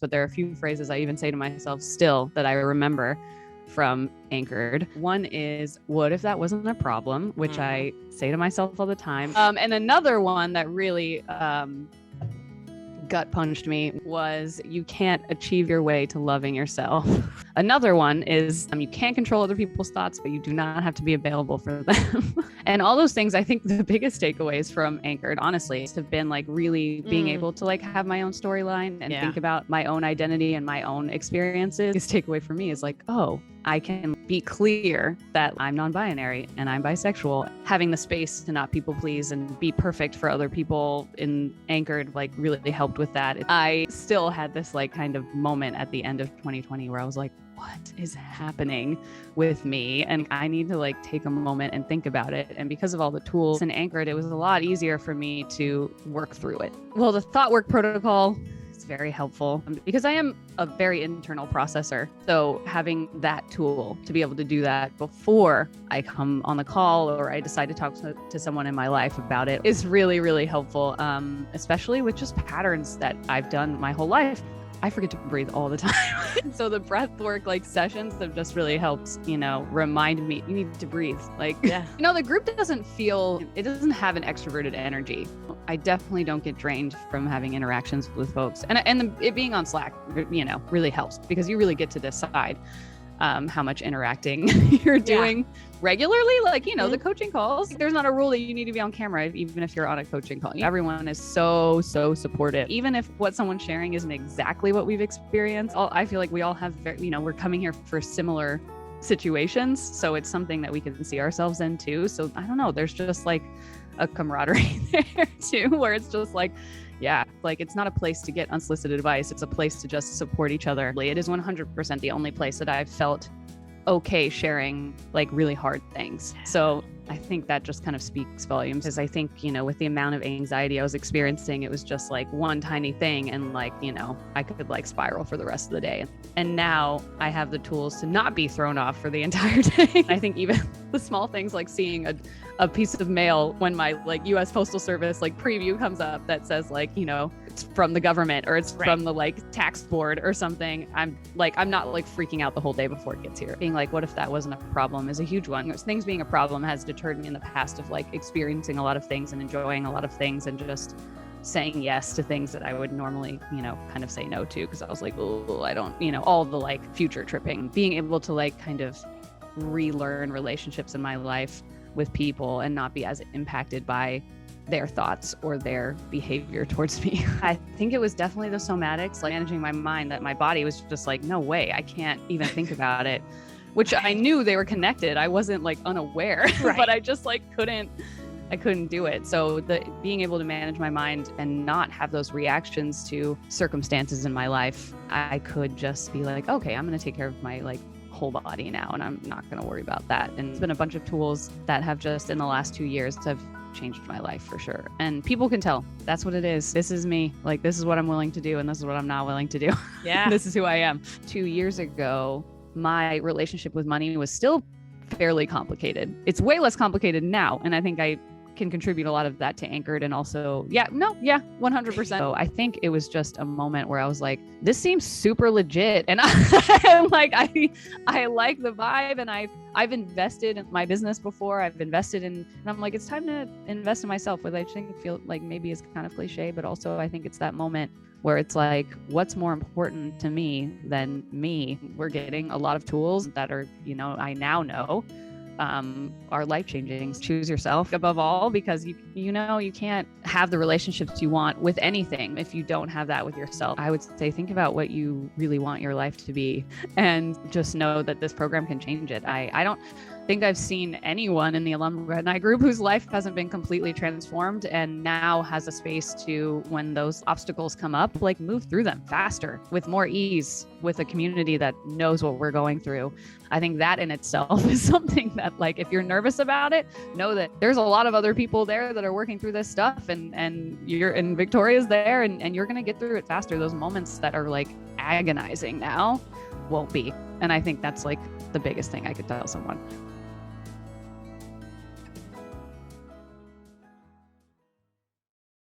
but there are a few phrases I even say to myself still that I remember from Anchored. One is, what if that wasn't a problem? Which I say to myself all the time. And another one that really gut punched me was, you can't achieve your way to loving yourself. Another one is, you can't control other people's thoughts, but you do not have to be available for them. And all those things, I think the biggest takeaways from Anchored, honestly, have been like really being able to like have my own storyline and think about my own identity and my own experiences. This takeaway for me is like, oh, I can be clear that I'm non-binary and I'm bisexual. Having the space to not people please and be perfect for other people in Anchored like really helped with that. I still had this like kind of moment at the end of 2020 where I was like, what is happening with me? And I need to like take a moment and think about it. And because of all the tools in Anchored, it was a lot easier for me to work through it. Well, the thought work protocol is very helpful because I am a very internal processor. So having that tool to be able to do that before I come on the call or I decide to talk to someone in my life about it is really, really helpful, especially with just patterns that I've done my whole life. I forget to breathe all the time. So the breath work like sessions have just really helped, remind me you need to breathe. Like, the group doesn't have an extroverted energy. I definitely don't get drained from having interactions with folks. And it being on Slack, really helps because you really get to decide how much interacting you're doing regularly. Like, the coaching calls, there's not a rule that you need to be on camera, even if you're on a coaching call. Everyone is so supportive. Even if what someone's sharing isn't exactly what we've experienced, I feel like we all have, we're coming here for similar situations. So it's something that we can see ourselves in too. So I don't know, there's just like a camaraderie there too, where it's just like, it's not a place to get unsolicited advice. It's a place to just support each other. It is 100% the only place that I've felt okay sharing like really hard things. So I think that just kind of speaks volumes, because I think, with the amount of anxiety I was experiencing, it was just like one tiny thing and like, I could like spiral for the rest of the day. And now I have the tools to not be thrown off for the entire day. I think even the small things like seeing a piece of mail when my like US Postal Service like preview comes up that says like, it's from the government or it's from the like tax board or something. I'm not like freaking out the whole day before it gets here. Being like, what if that wasn't a problem is a huge one. Things being a problem has deterred me in the past of like experiencing a lot of things and enjoying a lot of things and just saying yes to things that I would normally, kind of say no to, because I was like, oh, I don't, all the like future tripping. Being able to like kind of relearn relationships in my life with people and not be as impacted by their thoughts or their behavior towards me. I think it was definitely the somatics, like managing my mind, that my body was just like, no way, I can't even think about it, which I knew they were connected. I wasn't like unaware, but I just like I couldn't do it. So being able to manage my mind and not have those reactions to circumstances in my life, I could just be like, okay, I'm going to take care of my like whole body now, and I'm not going to worry about that. And it's been a bunch of tools that have just in the last 2 years have changed my life for sure. And people can tell that's what it is. This is me. Like, this is what I'm willing to do. And this is what I'm not willing to do. Yeah. This is who I am. 2 years ago, my relationship with money was still fairly complicated. It's way less complicated now. And I think I can contribute a lot of that to Anchored, and also 100%. So I think it was just a moment where I was like, this seems super legit, and I like the vibe, and I've invested in my business before. I've invested in, and I'm like, it's time to invest in myself, which I think feel like maybe is kind of cliche, but also I think it's that moment where it's like, what's more important to me than me? We're getting a lot of tools that are, I now know are life-changing. Choose yourself above all, because you can't have the relationships you want with anything if you don't have that with yourself. I would say think about what you really want your life to be, and just know that this program can change it. I don't think I've seen anyone in the alumni group whose life hasn't been completely transformed and now has a space to, when those obstacles come up, like move through them faster, with more ease, with a community that knows what we're going through. I think that in itself is something that, like, if you're nervous about it, know that there's a lot of other people there that are working through this stuff, and Victoria's there, and you're going to get through it faster. Those moments that are like agonizing now won't be. And I think that's like the biggest thing I could tell someone.